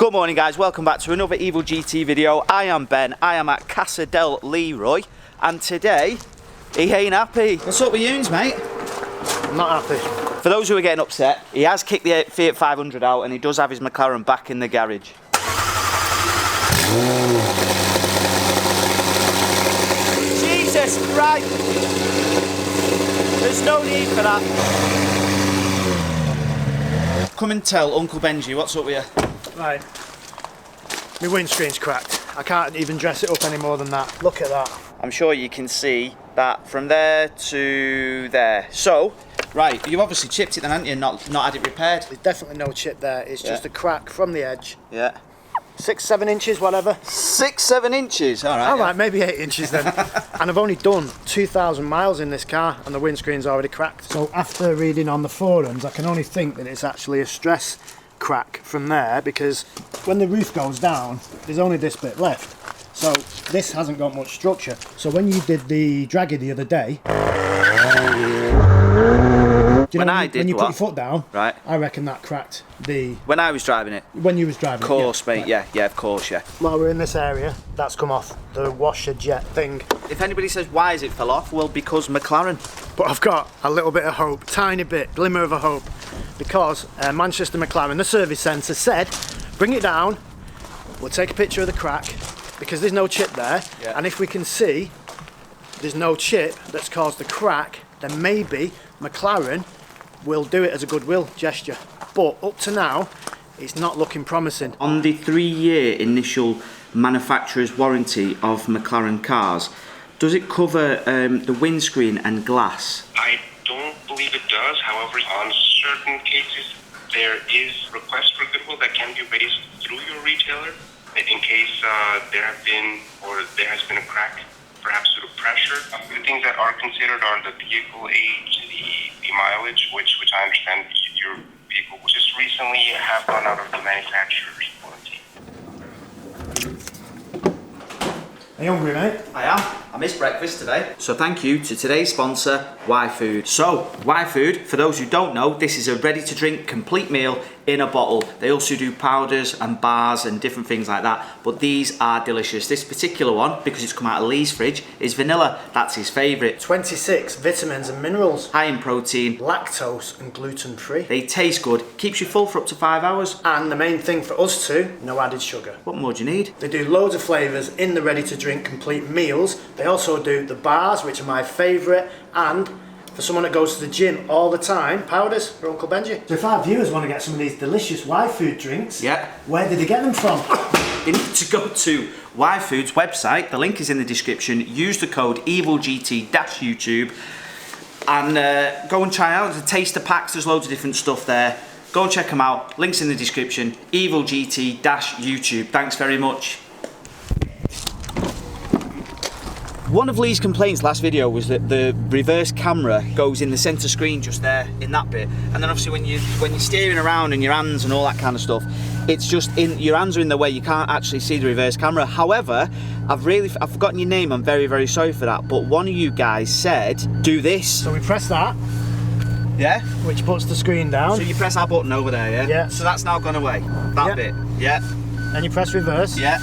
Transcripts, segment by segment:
Good morning guys, welcome back to another Evil GT video. I am Ben, I am at Casa del Leroy, and today, he ain't happy. What's up with Younes, mate? I'm not happy. For those who are getting upset, he has kicked the Fiat 500 out and he does have his Mclaren back in the garage. Jesus Christ! There's no need for that. Come and tell Uncle Benji what's up with you. Right, my windscreen's cracked. I can't even dress it up any more than that. Look at that. I'm sure you can see that from there to there. So, right, you've obviously chipped it then, haven't you? Not had it repaired. There's definitely no chip there. It's just a crack from the edge. Yeah. 6-7 inches, whatever. 6-7 inches, all right. All right, maybe 8 inches then. And I've only done 2,000 miles in this car and the windscreen's already cracked. So after reading on the forums, I can only think that it's actually a stress crack from there, because when the roof goes down, there's only this bit left. So this hasn't got much structure. So when you did the draggy the other day, when you put your foot down, right? I reckon that cracked the... When I was driving it? When you was driving it, of course, mate, right. yeah, of course, yeah. While we're in this area, that's come off, the washer jet thing. If anybody says, why is it fell off? Well, because Mclaren. But I've got a little bit of hope, tiny bit, glimmer of a hope, because Manchester Mclaren, the service centre, said, bring it down, we'll take a picture of the crack, because there's no chip there, and if we can see there's no chip that's caused the crack, then maybe Mclaren will do it as a goodwill gesture. But up to now, it's not looking promising. On the 3-year initial manufacturer's warranty of McLaren cars, does it cover the windscreen and glass? I don't believe it does. However, on certain cases, there is request for goodwill that can be raised through your retailer in case there has been a crack, perhaps due to pressure. The things that are considered are the vehicle age, the mileage, which I understand your vehicle just recently have gone out of the manufacturer's warranty. Are you hungry, mate? I am. I missed breakfast today. So thank you to today's sponsor, YFOOD. So, YFOOD, for those who don't know, this is a ready-to-drink complete meal in a bottle. They also do powders and bars and different things like that, but these are delicious. This particular one, because it's come out of Lee's fridge, is vanilla. That's his favourite. 26 vitamins and minerals. High in protein. Lactose and gluten-free. They taste good. Keeps you full for up to 5 hours. And the main thing for us two, no added sugar. What more do you need? They do loads of flavours in the ready-to-drink complete meals. They also do the bars, which are my favourite, and for someone that goes to the gym all the time, powders for Uncle Benji. So if our viewers want to get some of these delicious YFOOD drinks, where did they get them from? They need to go to YFOOD's website. The link is in the description. Use the code EvilGT-YouTube and go and try out the taster packs. There's loads of different stuff there. Go and check them out. Links in the description. EvilGT-YouTube. Thanks very much. One of Lee's complaints last video was that the reverse camera goes in the centre screen just there, in that bit. And then obviously when you're steering around and your hands and all that kind of stuff, it's just your hands are in the way, you can't actually see the reverse camera. However, I've forgotten your name, I'm very, very sorry for that, but one of you guys said, do this. So we press that. Yeah? Which puts the screen down. So you press that button over there, yeah? Yeah. So that's now gone away, that bit, yeah? And you press reverse. Yeah.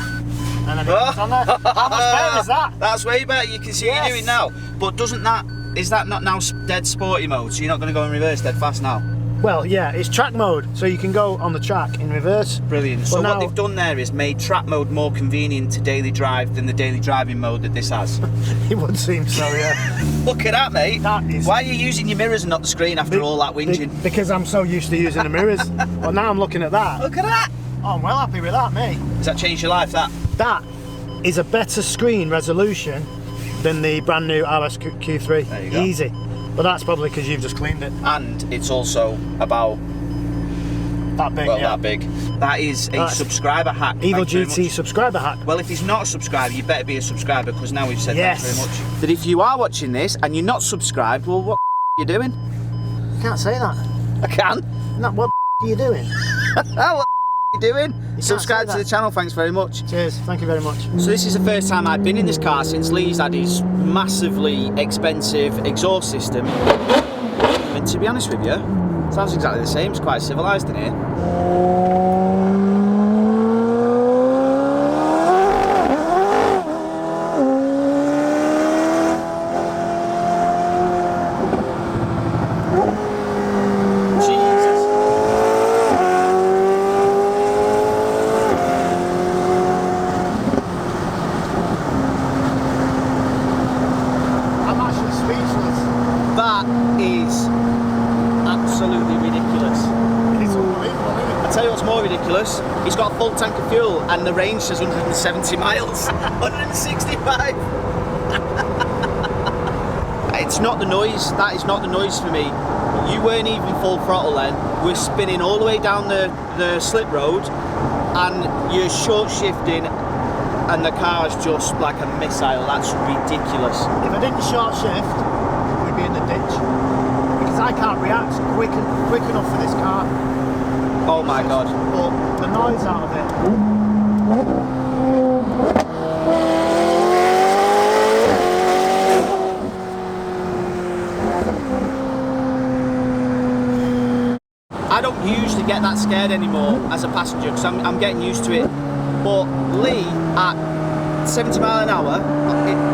And then it's on there. How much better is that? That's way better. You can see what you're doing now. But is that not now dead sporty mode? So you're not going to go in reverse dead fast now? Well, yeah, it's track mode, so you can go on the track in reverse. Brilliant. So what they've done there is made track mode more convenient to daily drive than the daily driving mode that this has. It would seem so, yeah. Look at that, mate. Why are you using your mirrors and not the screen after all that whinging? Because I'm so used to using the mirrors. Well, now I'm looking at that. Look at that. Oh, I'm well happy with that, mate. Has that changed your life, that? That is a better screen resolution than the brand new RS Q3. There you go. Easy. But that's probably because you've just cleaned it. And it's also about... that big, that big. That is a subscriber hack. Evil GT subscriber hack. Well, if he's not a subscriber, you better be a subscriber, because now we've said that very much. That if you are watching this and you're not subscribed, well, what are you doing? You can't say that. I can. No, what are you doing? What you doing? Subscribe to the channel, thanks very much. Cheers, thank you very much. So this is the first time I've been in this car since Lee's had his massively expensive exhaust system. And to be honest with you, sounds exactly the same, it's quite civilised in here. got a full tank of fuel and the range says 170 miles. 165. It's not the noise. That is not the noise for me. You weren't even full throttle then. We're spinning all the way down the slip road and you're short shifting and the car's just like a missile. That's ridiculous. If I didn't short shift, we'd be in the ditch. Because I can't react quick enough for this car. Oh my God. But the noise out of it. I don't usually get that scared anymore as a passenger because I'm getting used to it. But Lee at 70 mile an hour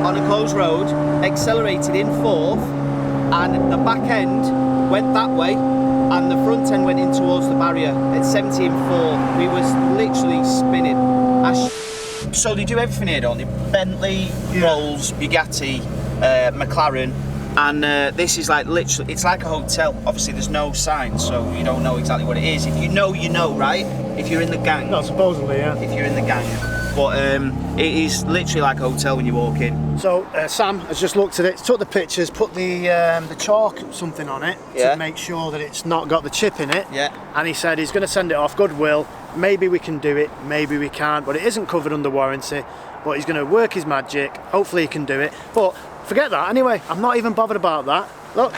on a closed road accelerated in fourth and the back end went that way and the front end went in towards the barrier at 70 and 4. We was literally spinning. So they do everything here, don't they? Bentley, Rolls, Bugatti, McLaren. And this is like literally, it's like a hotel. Obviously there's no sign, so you don't know exactly what it is. If you know, you know, right? If you're in the gang. No, supposedly, yeah. If you're in the gang. But it is literally like a hotel when you walk in. So Sam has just looked at it, took the pictures, put the chalk something on it to make sure that it's not got the chip in it. Yeah. And he said he's going to send it off goodwill. Maybe we can do it, maybe we can't, but it isn't covered under warranty. But he's going to work his magic. Hopefully he can do it. But forget that anyway, I'm not even bothered about that. Look,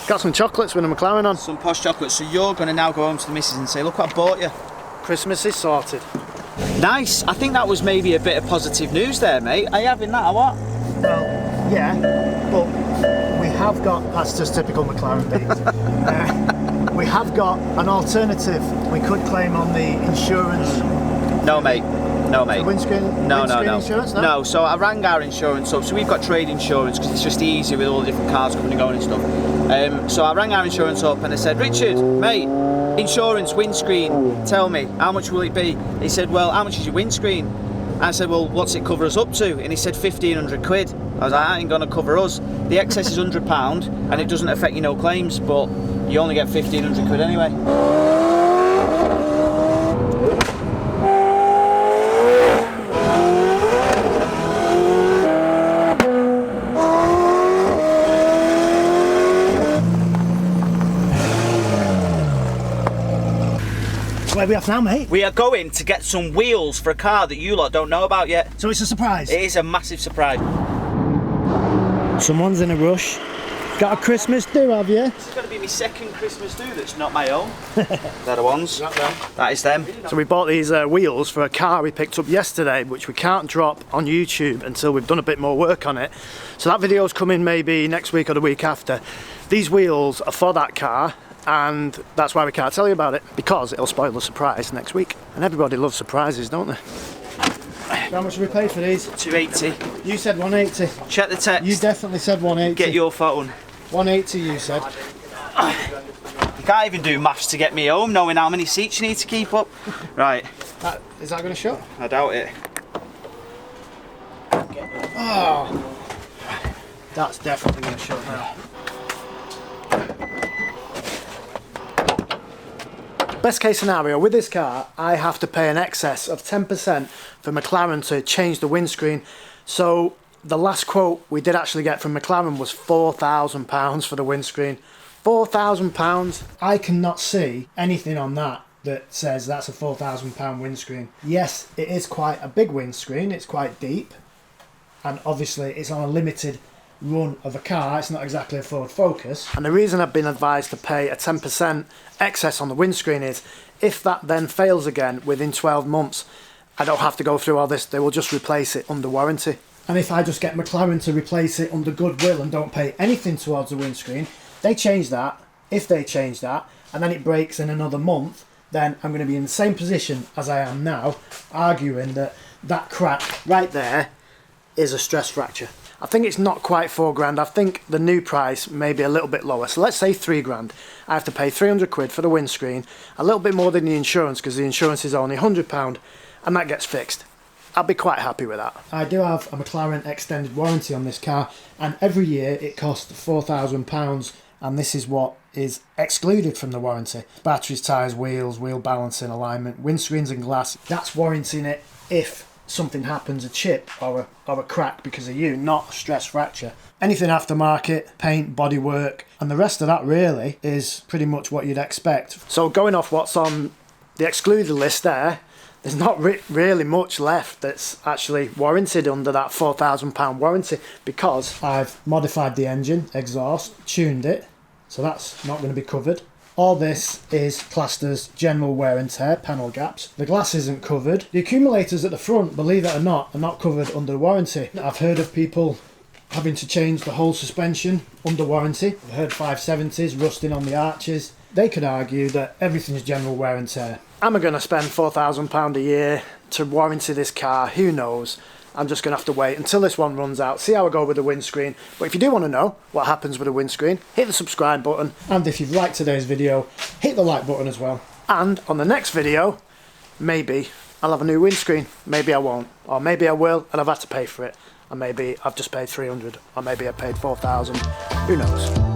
got some chocolates with a McLaren on. Some posh chocolates. So you're going to now go home to the missus and say, look what I bought you. Christmas is sorted. Nice. I think that was maybe a bit of positive news there, mate. Are you having that or what? Well, yeah, but we have got, that's just typical McLaren beats. We have got an alternative we could claim on the insurance. No, mate. No, mate. The windscreen insurance, no? No, so I rang our insurance up. So we've got trade insurance because it's just easier with all the different cars coming and going and stuff. So I rang our insurance up and I said, Richard, mate, insurance, windscreen, tell me, how much will it be? He said, well, how much is your windscreen? I said, well, what's it cover us up to? And he said, 1,500 quid. I was like, that ain't gonna cover us. The excess is £100 and it doesn't affect you no claims, but you only get 1,500 quid anyway. Where are we off now, mate? We are going to get some wheels for a car that you lot don't know about yet. So it's a surprise? It is a massive surprise. Someone's in a rush. Got a Christmas do, have you? It's going to be my second Christmas do that's not my own. They're the ones. Not them. That is them. So we bought these wheels for a car we picked up yesterday, which we can't drop on YouTube until we've done a bit more work on it. So that video's coming maybe next week or the week after. These wheels are for that car, and that's why we can't tell you about it, because it'll spoil the surprise next week. And everybody loves surprises, don't they? How much have we paid for these? 280. You said 180. Check the text. You definitely said 180. Get your phone. 180 you said. You can't even do maths to get me home knowing how many seats you need to keep up. Right. Is that going to shut? I doubt it. Oh, that's definitely going to shut now. Best case scenario, with this car, I have to pay an excess of 10% for McLaren to change the windscreen. So the last quote we did actually get from McLaren was £4,000 for the windscreen. £4,000. I cannot see anything on that says that's a £4,000 windscreen. Yes, it is quite a big windscreen, it's quite deep, and obviously it's on a limited run of a car, it's not exactly a Ford Focus. And the reason I've been advised to pay a 10% excess on the windscreen is if that then fails again within 12 months, I don't have to go through all this, they will just replace it under warranty. And if I just get McLaren to replace it under goodwill and don't pay anything towards the windscreen, they change that, if they change that, and then it breaks in another month, then I'm going to be in the same position as I am now, arguing that that crack right there is a stress fracture. I think it's not quite £4 grand. I think the new price may be a little bit lower. So let's say £3 grand. I have to pay 300 quid for the windscreen, a little bit more than the insurance because the insurance is only £100, and that gets fixed. I'll be quite happy with that. I do have a McLaren extended warranty on this car, and every year it costs £4,000, and this is what is excluded from the warranty. Batteries, tyres, wheels, wheel balancing, alignment, windscreens and glass. That's warranting it if something happens, a chip or a crack because of you, not stress fracture. Anything aftermarket, paint, bodywork, and the rest of that really is pretty much what you'd expect. So going off what's on the excluded list there, there's not really much left that's actually warranted under that £4,000 warranty, because I've modified the engine, exhaust, tuned it, so that's not going to be covered. All this is classed as general wear and tear, panel gaps. The glass isn't covered. The accumulators at the front, believe it or not, are not covered under warranty. I've heard of people having to change the whole suspension under warranty. I've heard 570s rusting on the arches. They could argue that everything's general wear and tear. Am I going to spend £4,000 a year to warranty this car? Who knows? I'm just going to have to wait until this one runs out, see how I go with the windscreen. But if you do want to know what happens with the windscreen, hit the subscribe button. And if you've liked today's video, hit the like button as well. And on the next video, maybe I'll have a new windscreen. Maybe I won't. Or maybe I will and I've had to pay for it. And maybe I've just paid 300, or maybe I paid 4,000. Who knows?